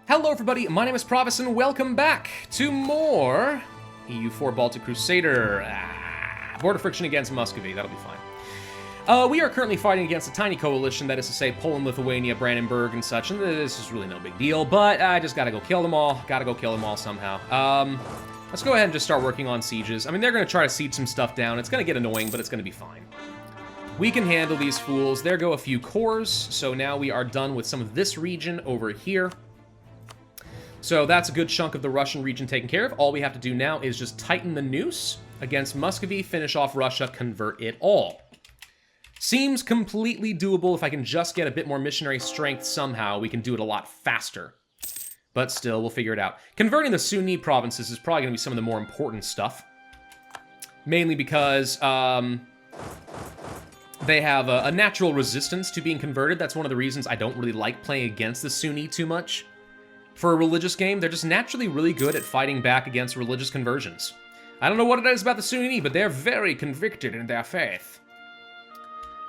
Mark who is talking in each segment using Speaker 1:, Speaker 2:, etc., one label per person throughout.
Speaker 1: Hello everybody, my name is Pravus and welcome back to more EU4 Baltic Crusader. Border friction against Muscovy, that'll be fine. We are currently fighting against a tiny coalition, that is to say Poland, Lithuania, Brandenburg, and such, and this is really no big deal, but I just gotta go kill them all. Somehow. Let's go ahead and just start working on sieges. I mean, they're gonna try to siege some stuff down. It's gonna get annoying, but it's gonna be fine. We can handle these fools. There go a few cores, so now we are done with some of this region over here. So that's a good chunk of the Russian region taken care of. All we have to do now is just tighten the noose against Muscovy, finish off Russia, convert it all. Seems completely doable. If I can just get a bit more missionary strength somehow, we can do it a lot faster. But still, we'll figure it out. Converting the Sunni provinces is probably going to be some of the more important stuff. Mainly because they have a natural resistance to being converted. That's one of the reasons I don't really like playing against the Sunni too much. For a religious game, they're just naturally really good at fighting back against religious conversions. I don't know what it is about the Sunni, but they're very convicted in their faith.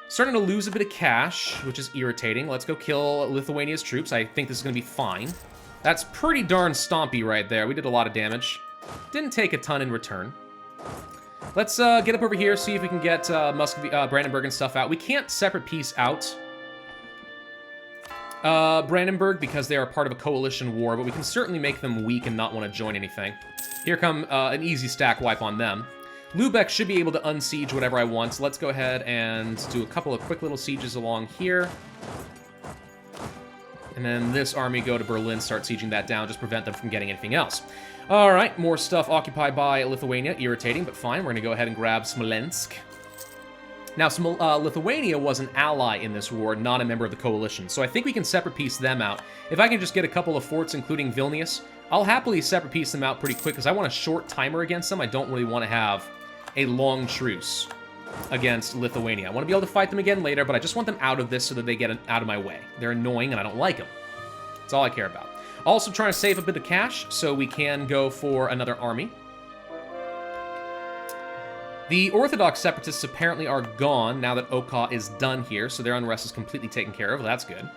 Speaker 1: Starting to lose a bit of cash, which is irritating. Let's go kill Lithuania's troops. I think this is going to be fine. That's pretty darn stompy right there. We did a lot of damage. Didn't take a ton in return. Let's get up over here, see if we can get Muscovy, Brandenburg and stuff out. We can't separate piece out Brandenburg because they are part of a coalition war, but we can certainly make them weak and not want to join anything. Here come an easy stack wipe on them. Lübeck should be able to unsiege whatever I want, so let's go ahead and do a couple of quick little sieges along here. And then this army go to Berlin, start sieging that down, just prevent them from getting anything else. Alright, more stuff occupied by Lithuania, irritating, but fine. We're going to go ahead and grab Smolensk. Now, Lithuania was an ally in this war, not a member of the coalition, so I think we can separate piece them out. If I can just get a couple of forts, including Vilnius, I'll happily separate piece them out pretty quick, because I want a short timer against them. I don't really want to have a long truce against Lithuania. I want to be able to fight them again later, but I just want them out of this so that they get out of my way. They're annoying, and I don't like them. That's all I care about. Also trying to save a bit of cash, so we can go for another army. The Orthodox separatists apparently are gone now that Oka is done here, so their unrest is completely taken care of. That's good.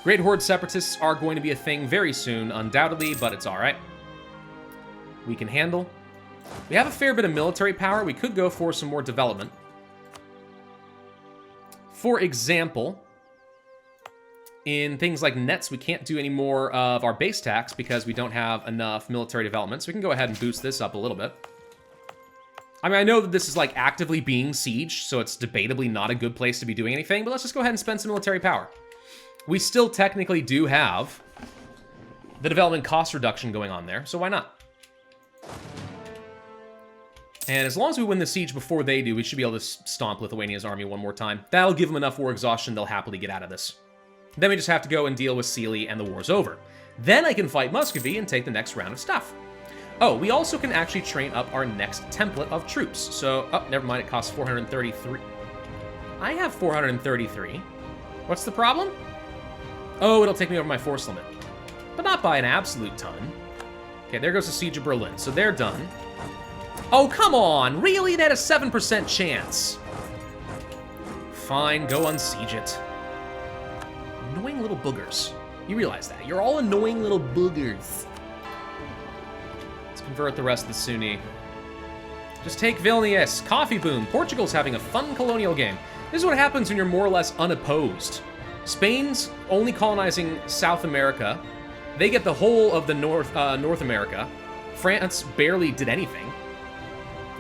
Speaker 1: Great Horde separatists are going to be a thing very soon, undoubtedly, but it's alright. We can handle. We have a fair bit of military power. We could go for some more development. For example, in things like nets, we can't do any more of our base tax because we don't have enough military development, so we can go ahead and boost this up a little bit. I mean, I know that this is, like, actively being sieged, so it's debatably not a good place to be doing anything, but let's just go ahead and spend some military power. We still technically do have the development cost reduction going on there, so why not? And as long as we win the siege before they do, we should be able to stomp Lithuania's army one more time. That'll give them enough war exhaustion, they'll happily get out of this. Then we just have to go and deal with Sealy, and the war's over. Then I can fight Muscovy and take the next round of stuff. Oh, we also can actually train up our next template of troops. So, oh, never mind, it costs 433. I have 433. What's the problem? Oh, it'll take me over my force limit. But not by an absolute ton. Okay, there goes the Siege of Berlin. So they're done. Oh, come on! Really? They had a 7% chance. Fine, go unsiege it. Annoying little boogers. You realize that. You're all annoying little boogers. Convert the rest of the Sunni. Just take Vilnius. Coffee boom. Portugal's having a fun colonial game. This is what happens when you're more or less unopposed. Spain's only colonizing South America. They get the whole of the North America. France barely did anything.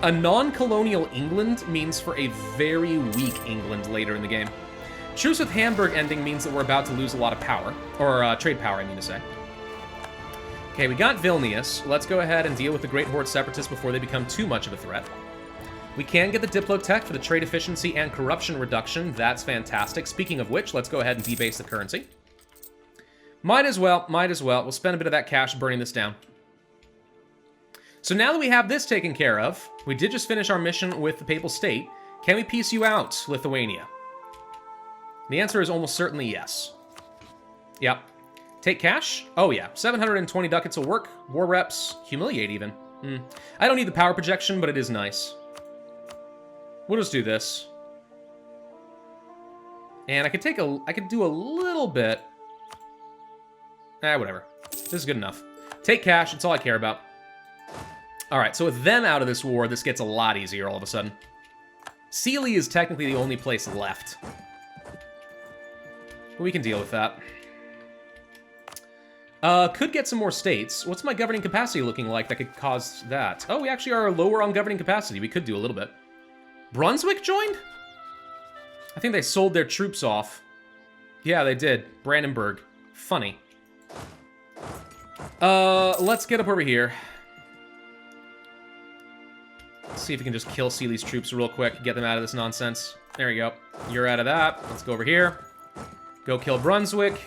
Speaker 1: A non-colonial England means for a very weak England later in the game. Truce with Hamburg ending means that we're about to lose a lot of power. Or trade power, I mean to say. Okay, we got Vilnius. Let's go ahead and deal with the Great Horde separatists before they become too much of a threat. We can get the Diplotech for the trade efficiency and corruption reduction. That's fantastic. Speaking of which, let's go ahead and debase the currency. Might as well. We'll spend a bit of that cash burning this down. So now that we have this taken care of, we did just finish our mission with the Papal State. Can we peace you out, Lithuania? The answer is almost certainly yes. Yep. Take cash? Oh yeah, 720 ducats will work. War reps, humiliate even. I don't need the power projection, but it is nice. We'll just do this. And I could do a little bit Whatever. This is good enough. Take cash, it's all I care about. Alright, so with them out of this war, this gets a lot easier all of a sudden. Sealy is technically the only place left. But we can deal with that. Could get some more states. What's my governing capacity looking like that could cause that? Oh, we actually are lower on governing capacity. We could do a little bit. Brunswick joined? I think they sold their troops off. Yeah, they did. Brandenburg. Funny. Let's get up over here. Let's see if we can just kill Sealy's troops real quick, get them out of this nonsense. There we go. You're out of that. Let's go over here. Go kill Brunswick.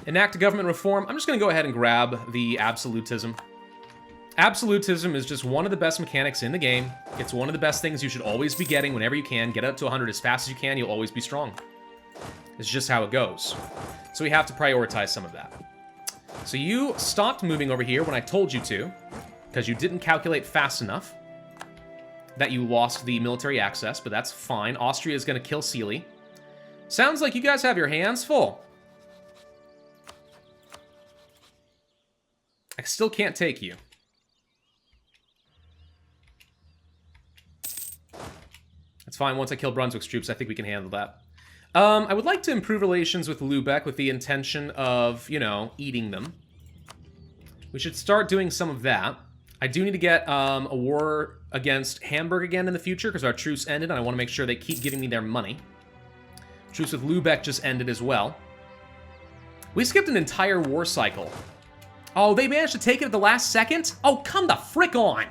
Speaker 1: Enact a government reform. I'm just going to go ahead and grab the Absolutism. Absolutism is just one of the best mechanics in the game. It's one of the best things you should always be getting whenever you can. Get up to 100 as fast as you can, you'll always be strong. It's just how it goes. So we have to prioritize some of that. So you stopped moving over here when I told you to, because you didn't calculate fast enough that you lost the military access, but that's fine. Austria is going to kill Sealy. Sounds like you guys have your hands full. I still can't take you. That's fine. Once I kill Brunswick's troops, I think we can handle that. I would like to improve relations with Lübeck with the intention of, you know, eating them. We should start doing some of that. I do need to get a war against Hamburg again in the future because our truce ended and I want to make sure they keep giving me their money. Truce with Lübeck just ended as well. We skipped an entire war cycle. Oh, they managed to take it at the last second? Oh, come the frick on!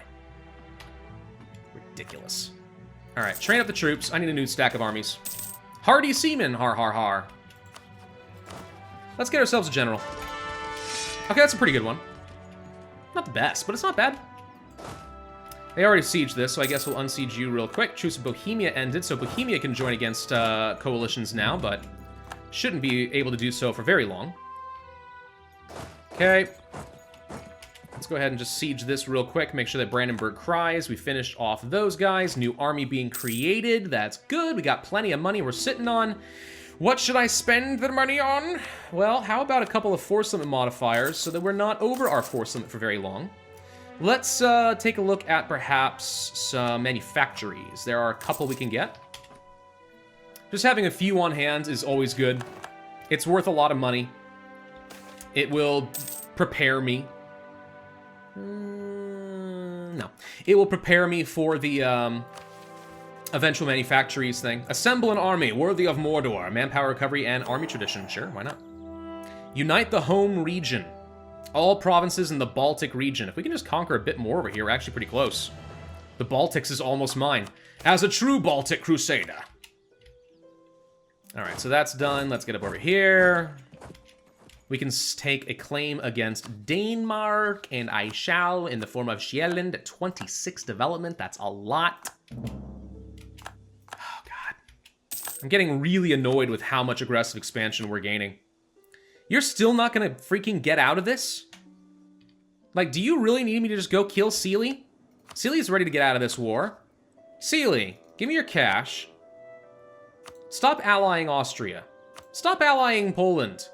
Speaker 1: Ridiculous. Alright, train up the troops. I need a new stack of armies. Hardy seamen, har har har. Let's get ourselves a general. Okay, that's a pretty good one. Not the best, but it's not bad. They already sieged this, so I guess we'll unsiege you real quick. Truce of Bohemia ended, so Bohemia can join against coalitions now, but shouldn't be able to do so for very long. Okay. Let's go ahead and just siege this real quick. Make sure that Brandenburg cries. We finished off those guys. New army being created. That's good. We got plenty of money we're sitting on. What should I spend the money on? Well, how about a couple of force limit modifiers so that we're not over our force limit for very long? Let's take a look at perhaps some manufactories. There are a couple we can get. Just having a few on hand is always good. It's worth a lot of money. It will prepare me. No. It will prepare me for the eventual manufactories thing. Assemble an army worthy of Mordor. Manpower recovery and army tradition. Sure, why not? Unite the home region. All provinces in the Baltic region. If we can just conquer a bit more over here, we're actually pretty close. The Baltics is almost mine. As a true Baltic Crusader. Alright, so that's done. Let's get up over here. We can take a claim against Denmark, and I shall, in the form of Sjælland at 26 development. That's a lot. Oh, God. I'm getting really annoyed with how much aggressive expansion we're gaining. You're still not going to freaking get out of this? Like, do you really need me to just go kill Sealy? Sealy's ready to get out of this war. Sealy, give me your cash. Stop allying Austria. Stop allying Poland.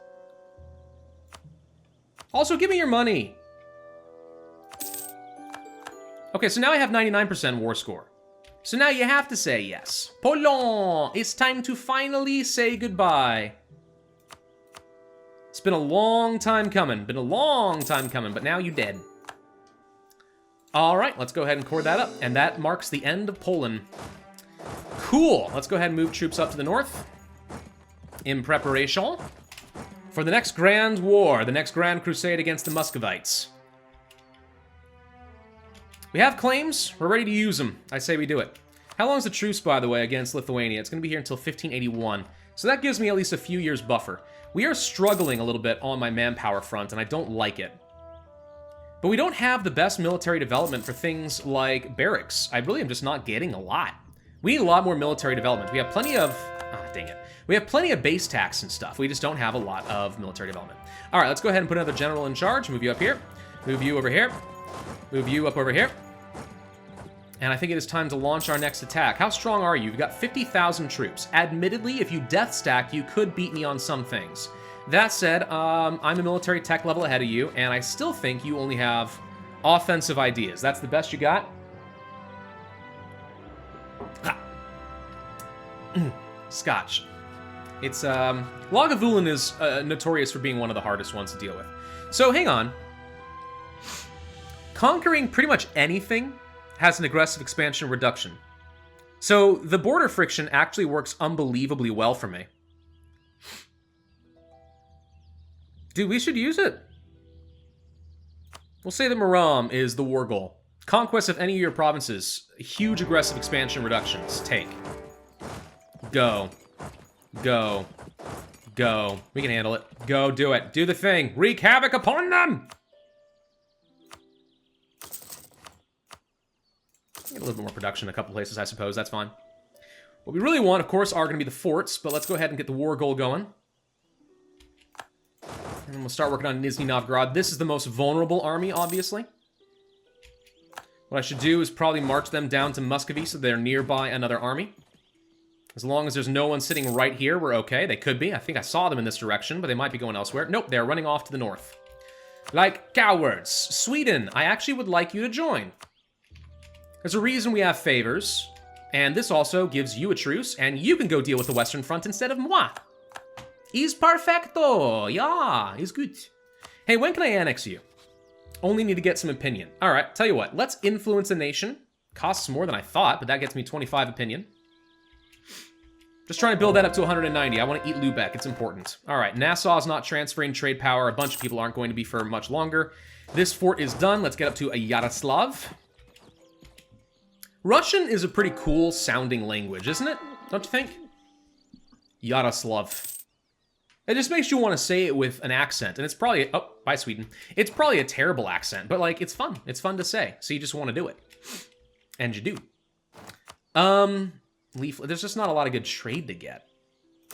Speaker 1: Also, give me your money. Okay, so now I have 99% war score. So now you have to say yes. Poland, it's time to finally say goodbye. It's been a long time coming. But now you dead. All right, let's go ahead and cord that up. And that marks the end of Poland. Cool. Let's go ahead and move troops up to the north. In preparation for the next grand war, the next grand crusade against the Muscovites. We have claims. We're ready to use them. I say we do it. How long is the truce, by the way, against Lithuania? It's going to be here until 1581. So that gives me at least a few years buffer. We are struggling a little bit on my manpower front, and I don't like it. But we don't have the best military development for things like barracks. I really am just not getting a lot. We need a lot more military development. We have plenty of... Ah, dang it. We have plenty of base tax and stuff. We just don't have a lot of military development. All right, let's go ahead and put another general in charge. Move you up here. Move you over here. Move you up over here. And I think it is time to launch our next attack. How strong are you? You've got 50,000 troops. Admittedly, if you death stack, you could beat me on some things. That said, I'm a military tech level ahead of you, and I still think you only have offensive ideas. That's the best you got? Scotch. It's, Lagavulin is notorious for being one of the hardest ones to deal with. So, hang on. Conquering pretty much anything has an aggressive expansion reduction. So, the border friction actually works unbelievably well for me. Dude, we should use it. We'll say that Maram is the war goal. Conquest of any of your provinces. Huge aggressive expansion reductions. Take. Go. Go. Go. We can handle it. Go, do it. Do the thing. Wreak havoc upon them! Get a little bit more production in a couple places, I suppose. That's fine. What we really want, of course, are going to be the forts, but let's go ahead and get the war goal going. And then we'll start working on Nizhny Novgorod. This is the most vulnerable army, obviously. What I should do is probably march them down to Muscovy so they're nearby another army. As long as there's no one sitting right here, we're okay. They could be. I think I saw them in this direction, but they might be going elsewhere. Nope, they're running off to the north. Like cowards. Sweden, I actually would like you to join. There's a reason we have favors, and this also gives you a truce, and you can go deal with the Western Front instead of moi. Is perfecto. Yeah, is good. Hey, when can I annex you? Only need to get some opinion. All right, tell you what. Let's influence a nation. Costs more than I thought, but that gets me 25 opinion. Just trying to build that up to 190. I want to eat Lübeck. It's important. All right, Nassau's not transferring trade power. A bunch of people aren't going to be for much longer. This fort is done. Let's get up to a Yaroslav. Russian is a pretty cool sounding language, isn't it? Don't you think? Yaroslav. It just makes you want to say it with an accent, and it's probably... Oh, bye, Sweden. It's probably a terrible accent, but, like, it's fun. It's fun to say, so you just want to do it. And you do. There's just not a lot of good trade to get.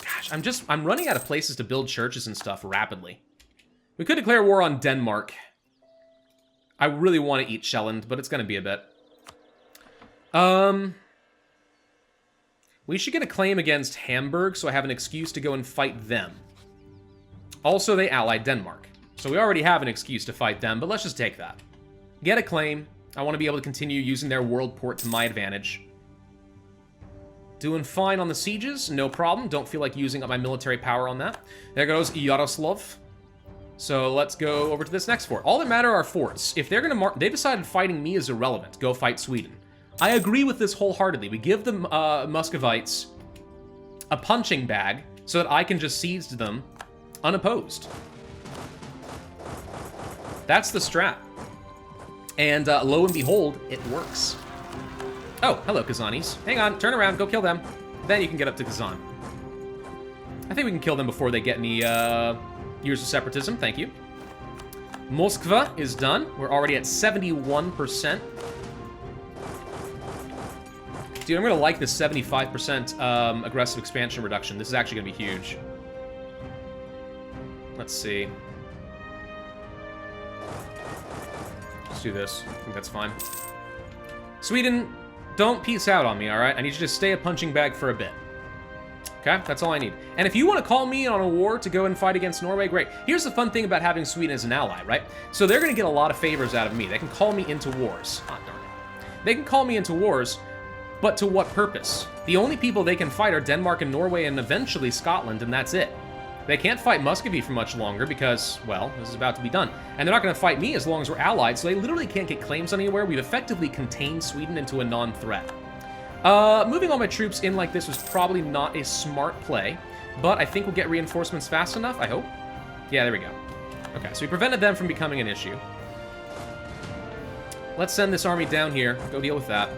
Speaker 1: Gosh, I'm running out of places to build churches and stuff rapidly. We could declare war on Denmark. I really want to eat Sjælland, but it's going to be a bit. We should get a claim against Hamburg, so I have an excuse to go and fight them. Also, they allied Denmark. So we already have an excuse to fight them, but let's just take that. Get a claim. I want to be able to continue using their world port to my advantage. Doing fine on the sieges, no problem. Don't feel like using up my military power on that. There goes Yaroslav. So let's go over to this next fort. All that matter are forts. If they're going to they decided fighting me is irrelevant. Go fight Sweden. I agree with this wholeheartedly. We give the Muscovites a punching bag so that I can just siege them unopposed. That's the strat. And lo and behold, it works. Oh, hello, Kazanis. Hang on, turn around, go kill them. Then you can get up to Kazan. I think we can kill them before they get any years of separatism. Thank you. Moskva is done. We're already at 71%. Dude, I'm going to like this 75% aggressive expansion reduction. This is actually going to be huge. Let's see. Let's do this. I think that's fine. Sweden, don't peace out on me, all right? I need you to just stay a punching bag for a bit. Okay? That's all I need. And if you want to call me on a war to go and fight against Norway, great. Here's the fun thing about having Sweden as an ally, right? So they're going to get a lot of favors out of me. They can call me into wars. Ah, darn it. They can call me into wars, but to what purpose? The only people they can fight are Denmark and Norway and eventually Scotland, and that's it. They can't fight Muscovy for much longer because, well, this is about to be done. And they're not going to fight me as long as we're allied, so they literally can't get claims anywhere. We've effectively contained Sweden into a non-threat. Moving all my troops in like this was probably not a smart play, but I think we'll get reinforcements fast enough, I hope. Yeah, there we go. Okay, so we prevented them from becoming an issue. Let's send this army down here. Go deal with that.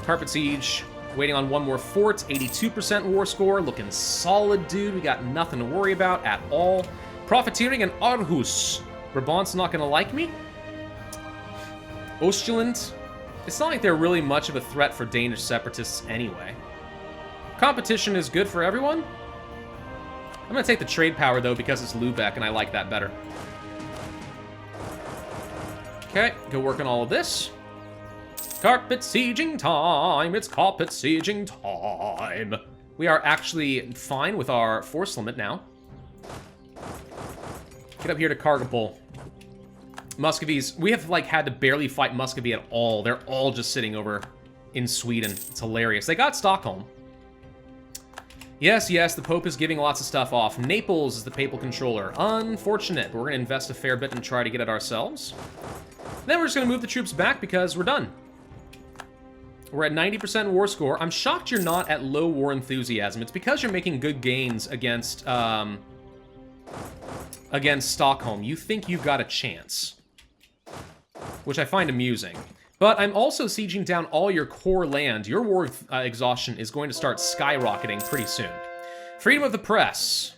Speaker 1: Carpet Siege. Waiting on one more fort, 82% war score, looking solid, dude. We got nothing to worry about at all. Profiteering and Aarhus. Brabant's not going to like me. Ostjylland. It's not like they're really much of a threat for Danish separatists anyway. Competition is good for everyone. I'm going to take the trade power, though, because it's Lübeck, and I like that better. Okay, go work on all of this. Carpet sieging time! It's carpet sieging time! We are actually fine with our force limit now. Get up here to Kargopol. Muscovy's... We have, like, had to barely fight Muscovy at all. They're all just sitting over in Sweden. It's hilarious. They got Stockholm. Yes, yes, the Pope is giving lots of stuff off. Naples is the papal controller. Unfortunate, but we're going to invest a fair bit and try to get it ourselves. Then we're just going to move the troops back because we're done. We're at 90% war score. I'm shocked you're not at low war enthusiasm. It's because you're making good gains against Stockholm. You think you've got a chance, which I find amusing. But I'm also sieging down all your core land. Your war exhaustion is going to start skyrocketing pretty soon. Freedom of the press.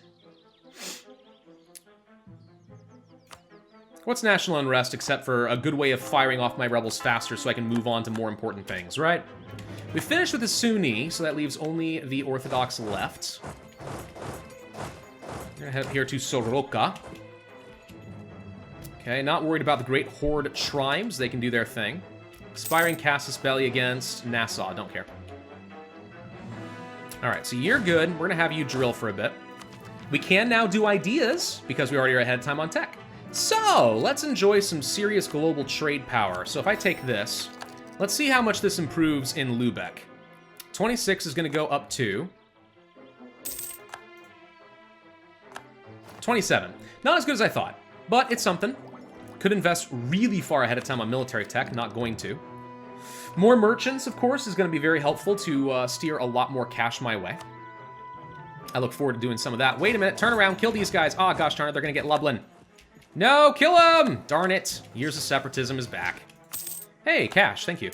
Speaker 1: What's national unrest except for a good way of firing off my rebels faster so I can move on to more important things, right? We finished with the Sunni, so that leaves only the Orthodox left. I'm gonna head up here to Soroka. Okay, not worried about the Great Horde tribes. They can do their thing. Expiring Casus Belli against Nassau. Don't care. Alright, so you're good. We're gonna have you drill for a bit. We can now do ideas, because we already are ahead of time on tech. So, let's enjoy some serious global trade power. So if I take this, let's see how much this improves in Lübeck. 26 is gonna go up to 27. Not as good as I thought, but it's something. Could invest really far ahead of time on military tech, not going to. More merchants, of course, is going to be very helpful to steer a lot more cash my way. I look forward to doing some of that. Wait a minute, turn around, kill these guys. Ah, gosh darn it, they're going to get Lublin. No, kill them! Darn it. Years of separatism is back. Hey, cash, thank you.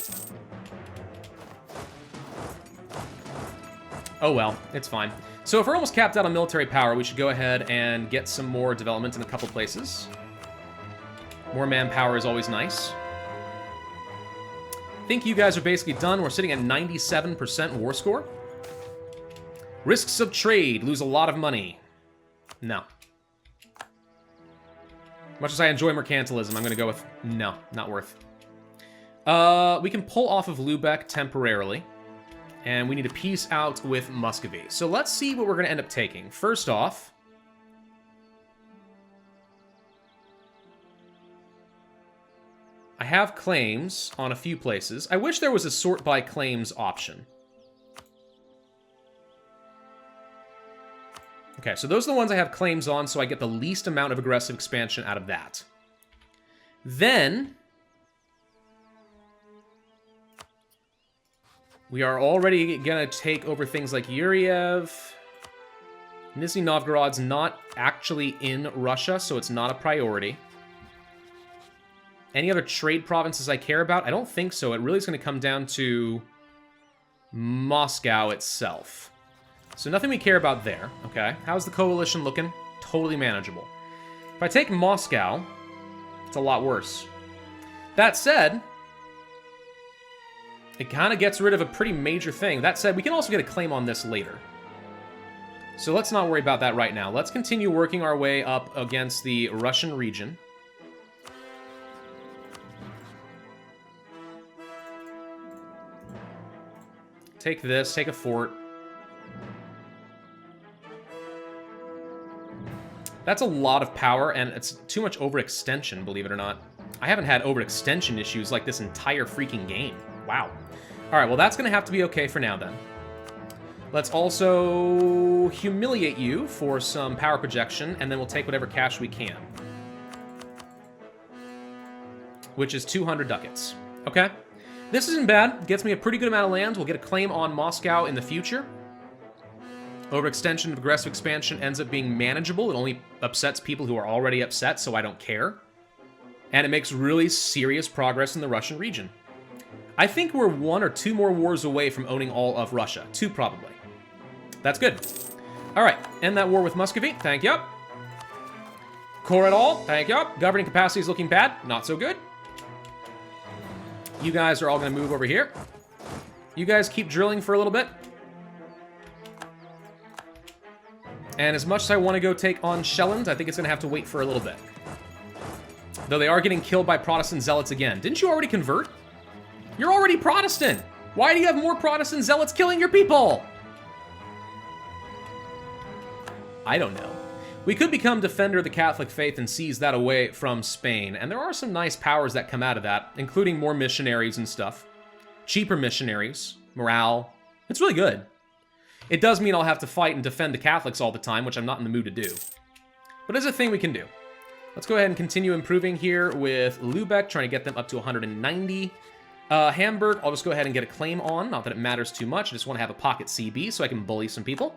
Speaker 1: Oh well, it's fine. So if we're almost capped out on military power, we should go ahead and get some more development in a couple places. More manpower is always nice. I think you guys are basically done. We're sitting at 97% war score. Risks of trade. Lose a lot of money. No. Much as I enjoy mercantilism, I'm going to go with no, not worth. We can pull off of Lübeck temporarily. And we need to peace out with Muscovy. So let's see what we're going to end up taking. First off... I have claims on a few places. I wish there was a sort by claims option. Okay, so those are the ones I have claims on, so I get the least amount of aggressive expansion out of that. Then, we are already going to take over things like Yuriev. Nizhny Novgorod's not actually in Russia, so it's not a priority. Any other trade provinces I care about? I don't think so. It really is going to come down to Moscow itself. So nothing we care about there. Okay. How's the coalition looking? Totally manageable. If I take Moscow, it's a lot worse. That said, it kind of gets rid of a pretty major thing. That said, we can also get a claim on this later. So let's not worry about that right now. Let's continue working our way up against the Russian region. Take this, take a fort. That's a lot of power, and it's too much overextension, believe it or not. I haven't had overextension issues like this entire freaking game. Wow. Alright, well that's going to have to be okay for now then. Let's also humiliate you for some power projection, and then we'll take whatever cash we can. Which is 200 ducats. Okay. This isn't bad. Gets me a pretty good amount of land. We'll get a claim on Moscow in the future. Overextension of aggressive expansion ends up being manageable. It only upsets people who are already upset, so I don't care. And it makes really serious progress in the Russian region. I think we're 1 or 2 more wars away from owning all of Russia. 2, probably. That's good. All right, end that war with Muscovy. Thank you. Koredal. Thank you. Governing capacity is looking bad. Not so good. You guys are all going to move over here. You guys keep drilling for a little bit. And as much as I want to go take on Shelland, I think it's going to have to wait for a little bit. Though they are getting killed by Protestant zealots again. Didn't you already convert? You're already Protestant! Why do you have more Protestant zealots killing your people? I don't know. We could become Defender of the Catholic Faith and seize that away from Spain, and there are some nice powers that come out of that, including more missionaries and stuff. Cheaper missionaries, morale. It's really good. It does mean I'll have to fight and defend the Catholics all the time, which I'm not in the mood to do. But it's a thing we can do. Let's go ahead and continue improving here with Lübeck, trying to get them up to 190. Hamburg, I'll just go ahead and get a claim on. Not that it matters too much. I just want to have a pocket CB so I can bully some people.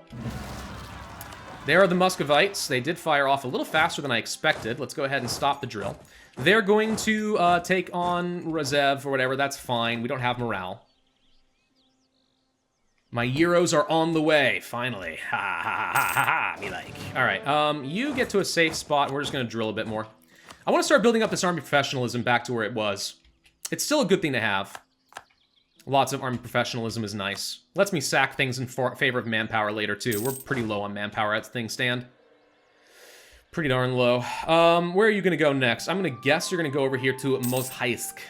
Speaker 1: There are the Muscovites. They did fire off a little faster than I expected. Let's go ahead and stop the drill. They're going to take on Rezev or whatever. That's fine. We don't have morale. My Euros are on the way, finally. Ha ha ha ha ha, me like. All right, you get to a safe spot, and we're just going to drill a bit more. I want to start building up this army professionalism back to where it was. It's still a good thing to have. Lots of army professionalism is nice. Lets me sack things in favor of manpower later, too. We're pretty low on manpower as things stand. Pretty darn low. Where are you going to go next? I'm going to guess you're going to go over here to Mozhaisk.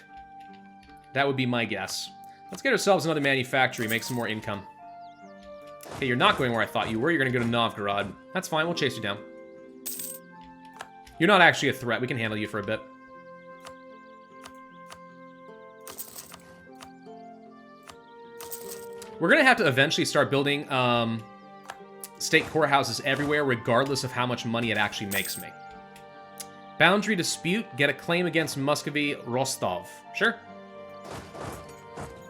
Speaker 1: That would be my guess. Let's get ourselves another manufactory, make some more income. Okay, you're not going where I thought you were. You're going to go to Novgorod. That's fine, we'll chase you down. You're not actually a threat. We can handle you for a bit. We're going to have to eventually start building state courthouses everywhere, regardless of how much money it actually makes me. Boundary dispute, get a claim against Muscovy, Rostov. Sure.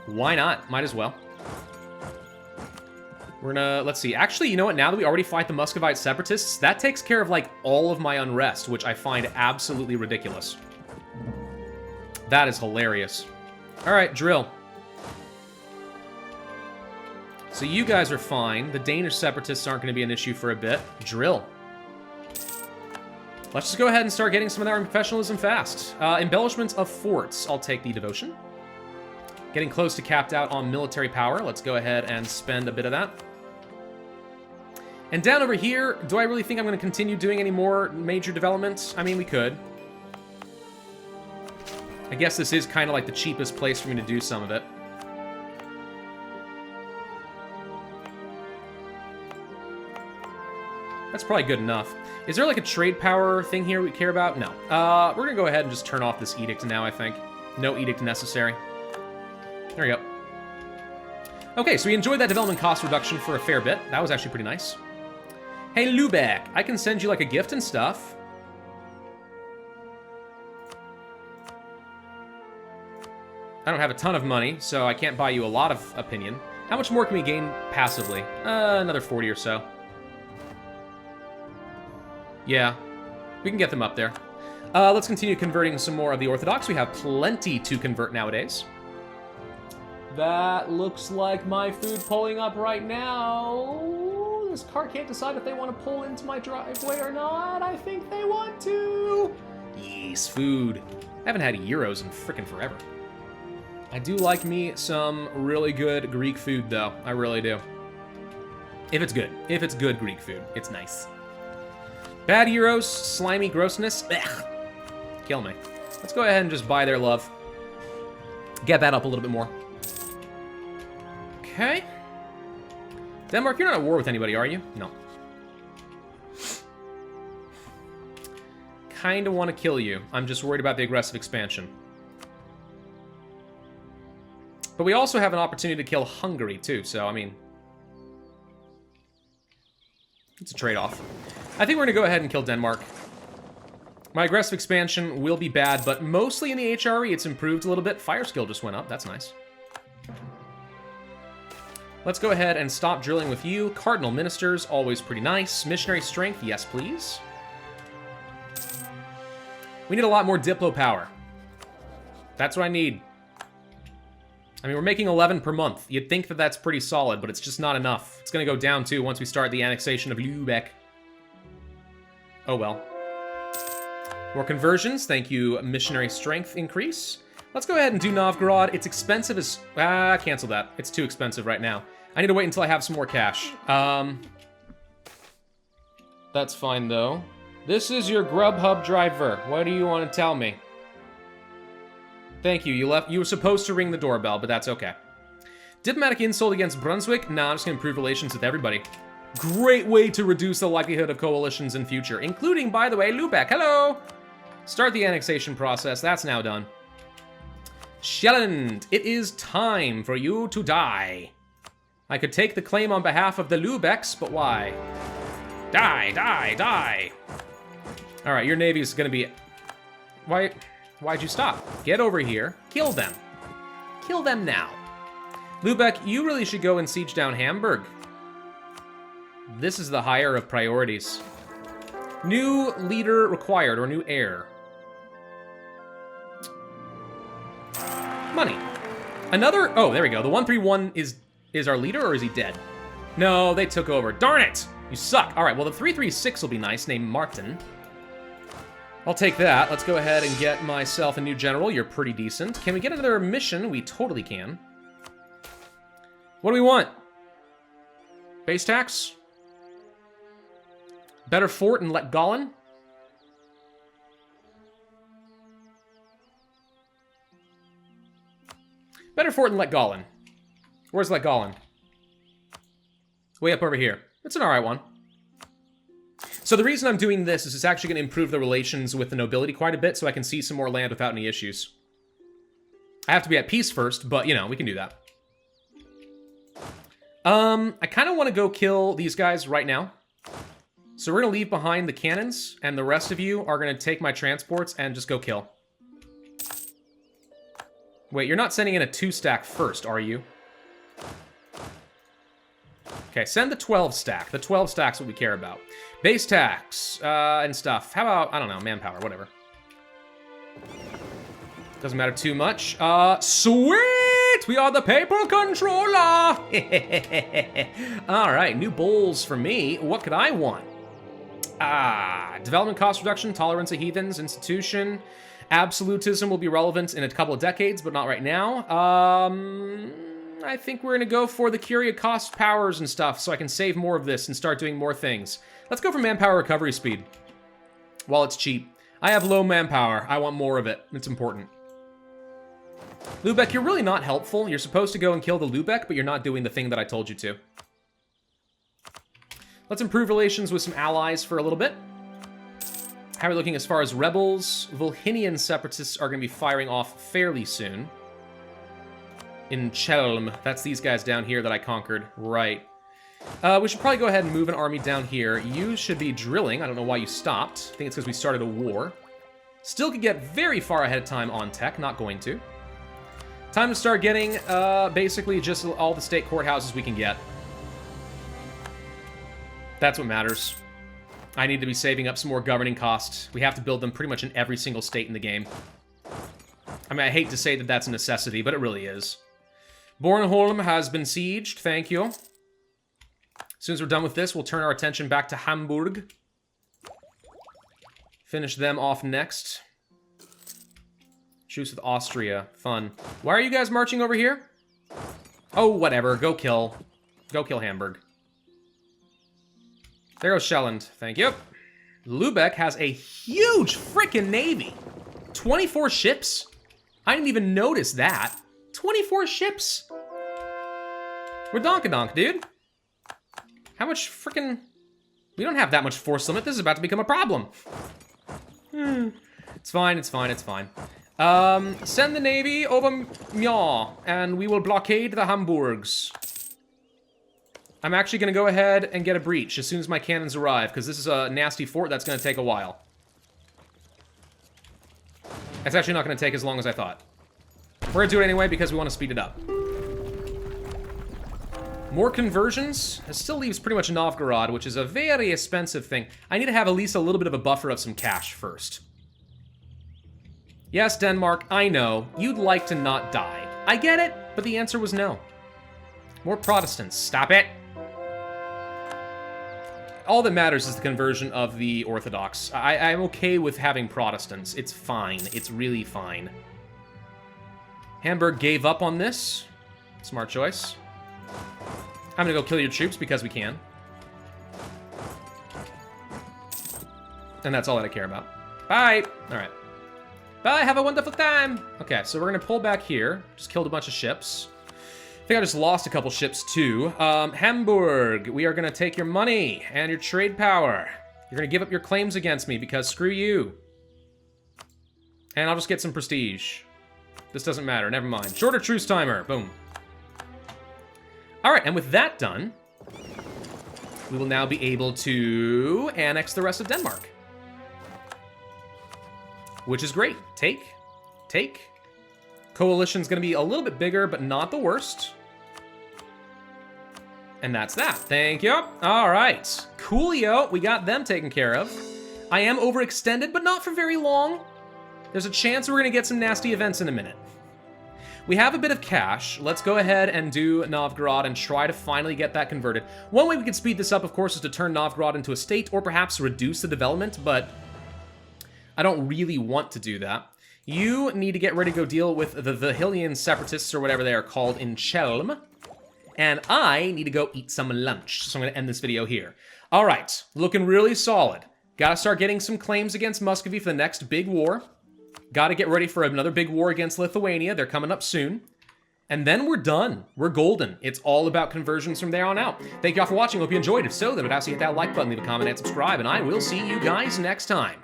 Speaker 1: Why not? Might as well. We're gonna, let's see. Actually, you know what? Now that we already fight the Muscovite separatists, that takes care of, like, all of my unrest, which I find absolutely ridiculous. That is hilarious. All right, drill. So you guys are fine. The Danish separatists aren't going to be an issue for a bit. Drill. Let's just go ahead and start getting some of our professionalism fast. Embellishments of forts. I'll take the devotion. Getting close to capped out on military power. Let's go ahead and spend a bit of that. And down over here, do I really think I'm going to continue doing any more major developments? I mean, we could. I guess this is kind of like the cheapest place for me to do some of it. That's probably good enough. Is there like a trade power thing here we care about? No. We're going to go ahead and just turn off this edict now, I think. No edict necessary. There we go. Okay, so we enjoyed that development cost reduction for a fair bit. That was actually pretty nice. Hey, Lübeck, I can send you like a gift and stuff. I don't have a ton of money, so I can't buy you a lot of opinion. How much more can we gain passively? Another 40 or so. Yeah, we can get them up there. Let's continue converting some more of the Orthodox. We have plenty to convert nowadays. That looks like my food pulling up right now. This car can't decide if they want to pull into my driveway or not. I think they want to. Yes, food. I haven't had Euros in frickin' forever. I do like me some really good Greek food, though. I really do. If it's good. If it's good Greek food. It's nice. Bad Euros, slimy grossness. Ugh. Kill me. Let's go ahead and just buy their love. Get that up a little bit more. Okay. Denmark, you're not at war with anybody, are you? No. Kinda want to kill you. I'm just worried about the aggressive expansion. But we also have an opportunity to kill Hungary, too, so, I mean... it's a trade-off. I think we're going to go ahead and kill Denmark. My aggressive expansion will be bad, but mostly in the HRE, it's improved a little bit. Fire skill just went up. That's nice. Let's go ahead and stop drilling with you. Cardinal Ministers, always pretty nice. Missionary Strength, yes, please. We need a lot more Diplo power. That's what I need. I mean, we're making 11 per month. You'd think that that's pretty solid, but it's just not enough. It's going to go down, too, once we start the annexation of Lübeck. Oh, well. More conversions. Thank you, Missionary Strength increase. Let's go ahead and do Novgorod. It's expensive as... cancel that. It's too expensive right now. I need to wait until I have some more cash. That's fine, though. This is your Grubhub driver. What do you want to tell me? Thank you. You were supposed to ring the doorbell, but that's okay. Diplomatic insult against Brunswick? Nah, I'm just going to improve relations with everybody. Great way to reduce the likelihood of coalitions in future, including, by the way, Lübeck. Hello! Start the annexation process. That's now done. Shelland, it is time for you to die. I could take the claim on behalf of the Lübecks, but why? Die, die, die. All right, your navy is going to be... Why'd you stop? Get over here. Kill them. Kill them now. Lübeck, you really should go and siege down Hamburg. This is the higher of priorities. New leader required, or new heir. Money. Another... Oh, there we go. The 131 is our leader, or is he dead? No, they took over. Darn it! You suck. All right, well, the 336 will be nice, named Martin. I'll take that. Let's go ahead and get myself a new general. You're pretty decent. Can we get another mission? We totally can. What do we want? Base tax? Better fort and let Gollin? Better fort and let Gollin. Where's let Gollin? Way up over here. It's an alright one. So the reason I'm doing this is it's actually going to improve the relations with the nobility quite a bit, so I can see some more land without any issues. I have to be at peace first, but, you know, we can do that. I kind of want to go kill these guys right now. So we're going to leave behind the cannons, and the rest of you are going to take my transports and just go kill. Wait, you're not sending in a 2-stack first, are you? Okay, send the 12-stack. The 12 stack's what we care about. Base tax, and stuff. How about, I don't know, manpower, whatever. Doesn't matter too much. Sweet! We are the papal controller! Alright, new bowls for me. What could I want? Development cost reduction, tolerance of heathens, institution. Absolutism will be relevant in a couple of decades, but not right now. I think we're gonna go for the Curia cost powers and stuff so I can save more of this and start doing more things. Let's go for manpower recovery speed while it's cheap. I have low manpower. I want more of it. It's important. Lübeck, you're really not helpful. You're supposed to go and kill the Lübeck, but you're not doing the thing that I told you to. Let's improve relations with some allies for a little bit. How are we looking as far as rebels? Volhynian separatists are going to be firing off fairly soon. In Chelm. That's these guys down here that I conquered. Right. We should probably go ahead and move an army down here. You should be drilling. I don't know why you stopped. I think it's because we started a war. Still could get very far ahead of time on tech. Not going to. Time to start getting basically just all the state courthouses we can get. That's what matters. I need to be saving up some more governing costs. We have to build them pretty much in every single state in the game. I mean, I hate to say that that's a necessity, but it really is. Bornholm has been sieged, thank you. As soon as we're done with this, we'll turn our attention back to Hamburg. Finish them off next. Truce with Austria, fun. Why are you guys marching over here? Oh, whatever, go kill. Go kill Hamburg. There goes Shelland, thank you. Lübeck has a huge freaking navy. 24 ships? I didn't even notice that. 24 ships? We're donkadonk, dude. How much freaking... We don't have that much force limit. This is about to become a problem. It's fine, it's fine, it's fine. Send the navy over Mjö, and we will blockade the Hamburgs. I'm actually going to go ahead and get a breach as soon as my cannons arrive, because this is a nasty fort that's going to take a while. It's actually not going to take as long as I thought. We're going to do it anyway because we want to speed it up. More conversions. It still leaves pretty much Novgorod, which is a very expensive thing. I need to have at least a little bit of a buffer of some cash first. Yes, Denmark, I know. You'd like to not die. I get it, but the answer was no. More Protestants. Stop it. All that matters is the conversion of the Orthodox. I'm okay with having Protestants. It's fine. It's really fine. Hamburg gave up on this. Smart choice. I'm gonna go kill your troops because we can. And that's all that I care about. Bye! Alright. Bye, have a wonderful time! Okay, so we're gonna pull back here. Just killed a bunch of ships. think I just lost a couple ships too. Hamburg, we are gonna take your money and your trade power. You're gonna give up your claims against me because screw you. And I'll just get some prestige. This doesn't matter, never mind. Shorter truce timer, boom. All right, and with that done, we will now be able to annex the rest of Denmark. Which is great. Take. Coalition's gonna be a little bit bigger, but not the worst. And that's that. Thank you. All right. Coolio. We got them taken care of. I am overextended, but not for very long. There's a chance we're going to get some nasty events in a minute. We have a bit of cash. Let's go ahead and do Novgorod and try to finally get that converted. One way we could speed this up, of course, is to turn Novgorod into a state or perhaps reduce the development, but I don't really want to do that. You need to get ready to go deal with the Vahilian separatists or whatever they are called in Chelm. And I need to go eat some lunch. So I'm going to end this video here. All right, looking really solid. Got to start getting some claims against Muscovy for the next big war. Got to get ready for another big war against Lithuania. They're coming up soon. And then we're done. We're golden. It's all about conversions from there on out. Thank you all for watching. Hope you enjoyed. If so, then I'd ask you to hit that like button, leave a comment, and subscribe. And I will see you guys next time.